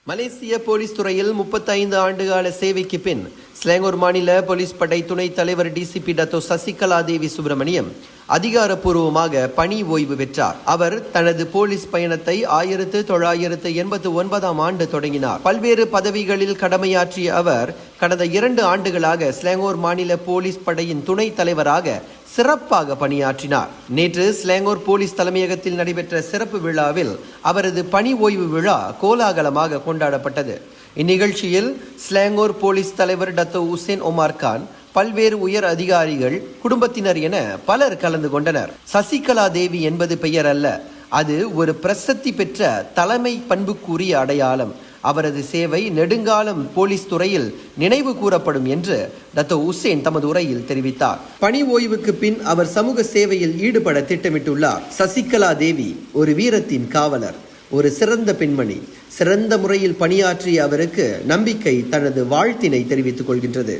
மலேசிய police துறையில் 35 ஆண்டுகால சேவைக்கு பின் ஸ்லாங்கூர் மாநில போலீஸ் படை துணைத் தலைவர் டிசிபி டத்தோ சசிகலா தேவி சுப்பிரமணியம் அதிகாரப்பூர்வமாக பணி ஓய்வு பெற்றார். அவர் தனது போலீஸ் பயணத்தை 1989 ஆண்டு தொடங்கினார். பல்வேறு பதவிகளில் கடமையாற்றிய அவர் கடந்த 2 ஆண்டுகளாக ஸ்லாங்கூர் மாநில போலீஸ் படையின் துணைத் தலைவராக சிறப்பாக பணியாற்றினார். நேற்று ஸ்லாங்கூர் போலீஸ் தலைமையகத்தில் நடைபெற்ற சிறப்பு விழாவில் அவரது பணி ஓய்வு விழா கோலாகலமாக கொண்டாடப்பட்டது. இந்நிகழ்ச்சியில் ஸ்லாங்கூர் போலீஸ் தலைவர் டத்தோ உசேன் ஒமார் கான், பல்வேறு உயர் அதிகாரிகள், குடும்பத்தினர் என பலர் கலந்து கொண்டனர். சசிகலா தேவி என்பது பெயர் அல்ல, அது ஒரு பிரசித்தி பெற்ற தலைமை பண்புக்குரிய அடையாளம். அவரது சேவை நெடுங்காலம் போலீஸ் துறையில் நினைவு கூறப்படும் என்று டத்தோ உசேன் தமது உரையில் தெரிவித்தார். பணி ஓய்வுக்கு பின் அவர் சமூக சேவையில் ஈடுபட திட்டமிட்டுள்ளார். சசிகலா தேவி ஒரு வீரத்தின் காவலர், ஒரு சிறந்த பெண்மணி. சிறந்த முறையில் பணியாற்றிய அவருக்கு நம்பிக்கை தனது வாழ்த்தினை தெரிவித்துக் கொள்கின்றது.